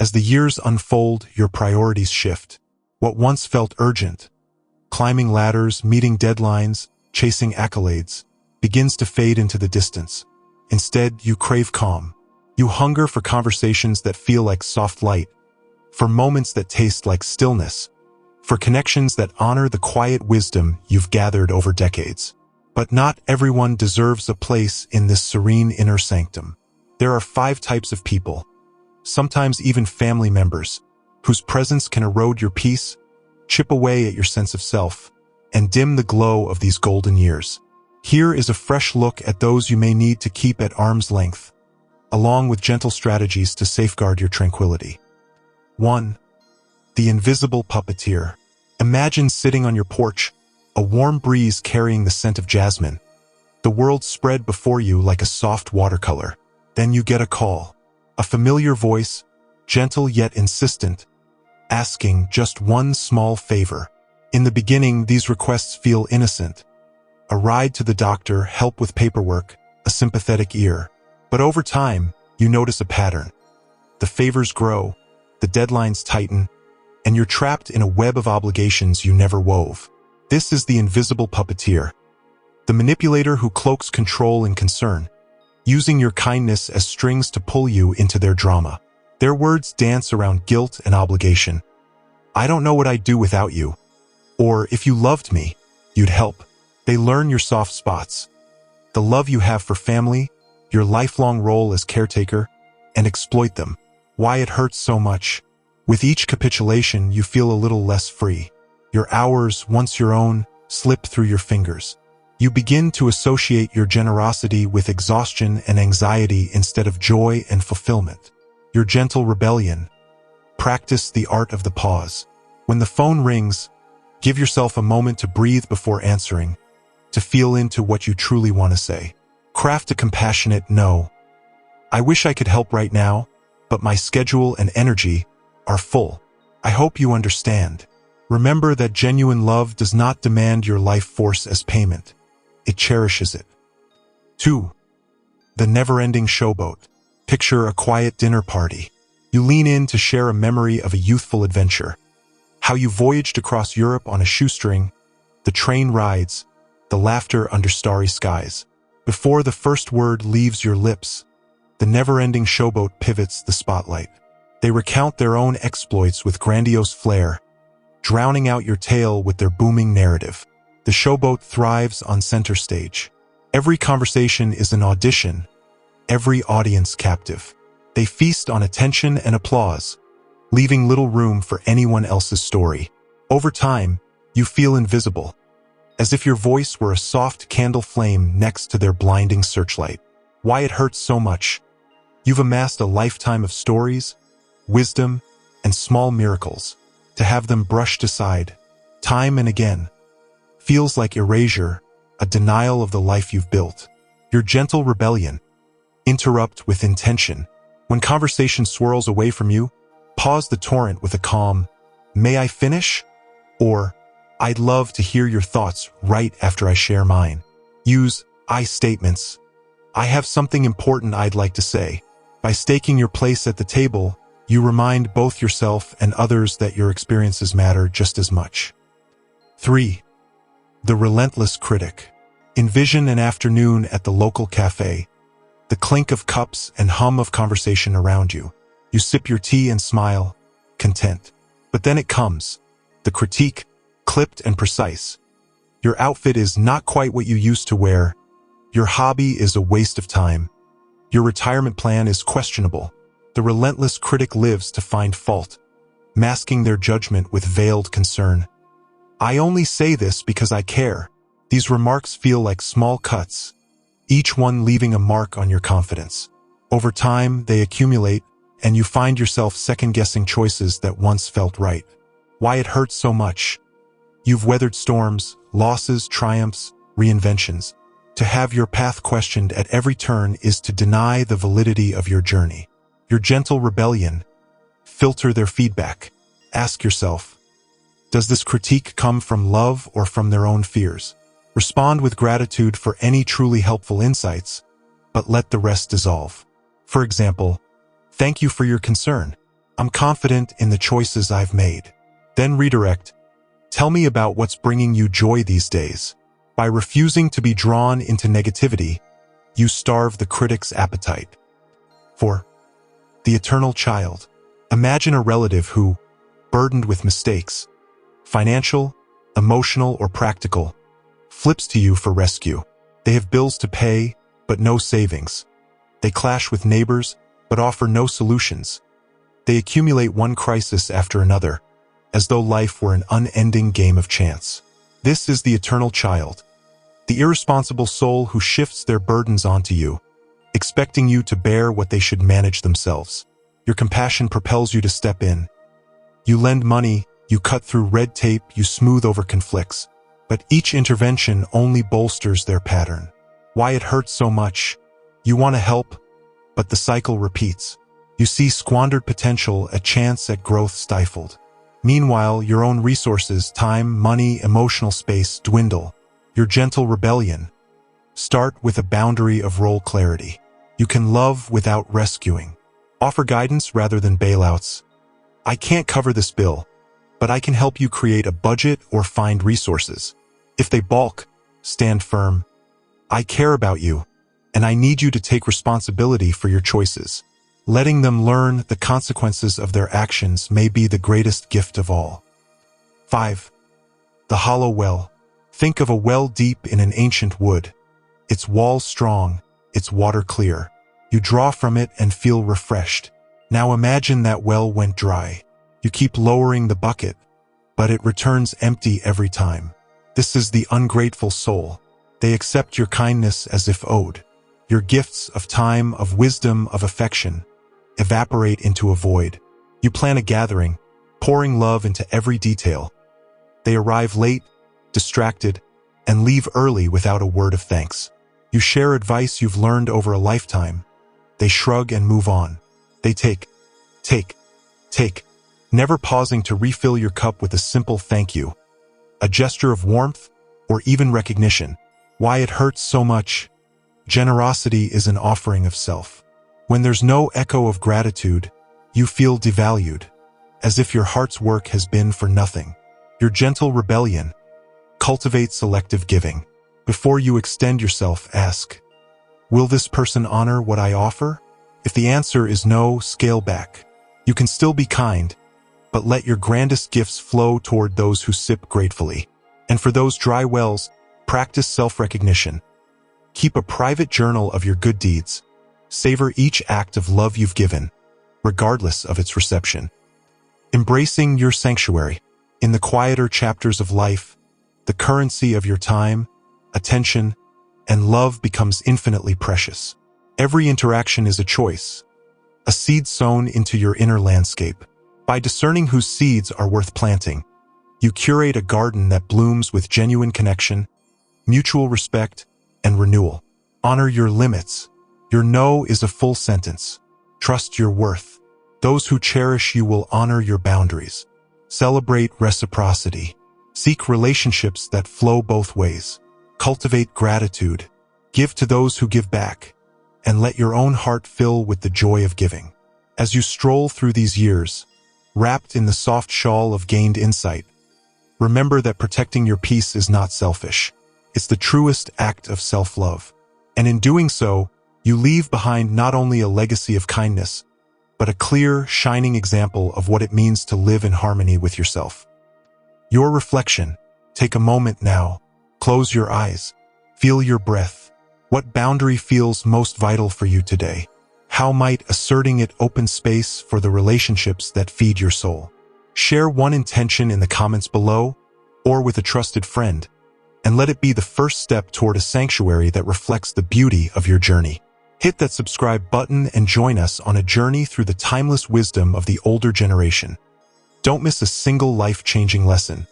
As the years unfold, your priorities shift. What once felt urgent, climbing ladders, meeting deadlines, chasing accolades, begins to fade into the distance. Instead, you crave calm. You hunger for conversations that feel like soft light, for moments that taste like stillness, for connections that honor the quiet wisdom you've gathered over decades. But not everyone deserves a place in this serene inner sanctum. There are 5 types of people, sometimes even family members, whose presence can erode your peace, chip away at your sense of self, and dim the glow of these golden years. Here is a fresh look at those you may need to keep at arm's length, along with gentle strategies to safeguard your tranquility. 1. The invisible puppeteer. Imagine sitting on your porch, a warm breeze carrying the scent of jasmine. The world spread before you like a soft watercolor. Then you get a call, a familiar voice, gentle yet insistent, asking just one small favor. In the beginning, these requests feel innocent. A ride to the doctor, help with paperwork, a sympathetic ear. But over time, you notice a pattern. The favors grow, the deadlines tighten, and you're trapped in a web of obligations you never wove. This is the invisible puppeteer, the manipulator who cloaks control and concern, using your kindness as strings to pull you into their drama. Their words dance around guilt and obligation. I don't know what I'd do without you. Or if you loved me, you'd help. They learn your soft spots, the love you have for family, your lifelong role as caretaker, and exploit them. Why it hurts so much. With each capitulation, you feel a little less free. Your hours, once your own, slip through your fingers. You begin to associate your generosity with exhaustion and anxiety instead of joy and fulfillment. Your gentle rebellion. Practice the art of the pause. When the phone rings, give yourself a moment to breathe before answering, to feel into what you truly want to say. Craft a compassionate no. I wish I could help right now, but my schedule and energy are full. I hope you understand. Remember that genuine love does not demand your life force as payment. It cherishes it. 2. The never-ending showboat. Picture a quiet dinner party. You lean in to share a memory of a youthful adventure. How you voyaged across Europe on a shoestring, the train rides, the laughter under starry skies. Before the first word leaves your lips, the never-ending showboat pivots the spotlight. They recount their own exploits with grandiose flair, drowning out your tale with their booming narrative. The showboat thrives on center stage. Every conversation is an audition, every audience captive. They feast on attention and applause, leaving little room for anyone else's story. Over time, you feel invisible, as if your voice were a soft candle flame next to their blinding searchlight. Why it hurts so much. You've amassed a lifetime of stories, wisdom, and small miracles. To have them brushed aside, time and again, feels like erasure, a denial of the life you've built. Your gentle rebellion. Interrupt with intention. When conversation swirls away from you, pause the torrent with a calm, "May I finish?" Or, "I'd love to hear your thoughts right after I share mine." Use I statements. "I have something important I'd like to say." By staking your place at the table, you remind both yourself and others that your experiences matter just as much. 3. The relentless critic. Envision an afternoon at the local cafe, the clink of cups and hum of conversation around you. You sip your tea and smile, content. But then it comes, the critique, clipped and precise. Your outfit is not quite what you used to wear. Your hobby is a waste of time. Your retirement plan is questionable. The relentless critic lives to find fault, masking their judgment with veiled concern. I only say this because I care. These remarks feel like small cuts, each one leaving a mark on your confidence. Over time, they accumulate, and you find yourself second-guessing choices that once felt right. Why it hurts so much. You've weathered storms, losses, triumphs, reinventions. To have your path questioned at every turn is to deny the validity of your journey. Your gentle rebellion. Filter their feedback. Ask yourself, does this critique come from love or from their own fears? Respond with gratitude for any truly helpful insights, but let the rest dissolve. For example, thank you for your concern. I'm confident in the choices I've made. Then redirect. Tell me about what's bringing you joy these days. By refusing to be drawn into negativity, you starve the critic's appetite. 4. The eternal child. Imagine a relative who, burdened with mistakes, financial, emotional, or practical, flips to you for rescue. They have bills to pay, but no savings. They clash with neighbors, but offer no solutions. They accumulate one crisis after another, as though life were an unending game of chance. This is the eternal child, the irresponsible soul who shifts their burdens onto you, expecting you to bear what they should manage themselves. Your compassion propels you to step in. You lend money, you cut through red tape, you smooth over conflicts, but each intervention only bolsters their pattern. Why it hurts so much? You want to help, but the cycle repeats. You see squandered potential, a chance at growth stifled. Meanwhile, your own resources, time, money, emotional space dwindle. Your gentle rebellion. Start with a boundary of role clarity. You can love without rescuing. Offer guidance rather than bailouts. I can't cover this bill, but I can help you create a budget or find resources. If they balk, stand firm. I care about you, and I need you to take responsibility for your choices. Letting them learn the consequences of their actions may be the greatest gift of all. 5. The hollow well. Think of a well deep in an ancient wood. Its walls strong, its water clear. You draw from it and feel refreshed. Now imagine that well went dry. You keep lowering the bucket, but it returns empty every time. This is the ungrateful soul. They accept your kindness as if owed. Your gifts of time, of wisdom, of affection evaporate into a void. You plan a gathering, pouring love into every detail. They arrive late, distracted, and leave early without a word of thanks. You share advice you've learned over a lifetime. They shrug and move on. They take, never pausing to refill your cup with a simple thank you, a gesture of warmth, or even recognition. Why it hurts so much? Generosity is an offering of self. When there's no echo of gratitude, you feel devalued, as if your heart's work has been for nothing. Your gentle rebellion. Cultivate selective giving. Before you extend yourself, ask, will this person honor what I offer? If the answer is no, scale back. You can still be kind, but let your grandest gifts flow toward those who sip gratefully. And for those dry wells, practice self-recognition. Keep a private journal of your good deeds. Savor each act of love you've given, regardless of its reception. Embracing your sanctuary. In the quieter chapters of life, the currency of your time, attention, and love becomes infinitely precious. Every interaction is a choice, a seed sown into your inner landscape. By discerning whose seeds are worth planting, you curate a garden that blooms with genuine connection, mutual respect, and renewal. Honor your limits. Your no is a full sentence. Trust your worth. Those who cherish you will honor your boundaries. Celebrate reciprocity. Seek relationships that flow both ways. Cultivate gratitude. Give to those who give back. And let your own heart fill with the joy of giving. As you stroll through these years, wrapped in the soft shawl of gained insight, remember that protecting your peace is not selfish. It's the truest act of self-love. And in doing so, you leave behind not only a legacy of kindness, but a clear, shining example of what it means to live in harmony with yourself. Your reflection. Take a moment now. Close your eyes. Feel your breath. What boundary feels most vital for you today? How might asserting it open space for the relationships that feed your soul? Share one intention in the comments below, or with a trusted friend, and let it be the first step toward a sanctuary that reflects the beauty of your journey. Hit that subscribe button and join us on a journey through the timeless wisdom of the older generation. Don't miss a single life-changing lesson.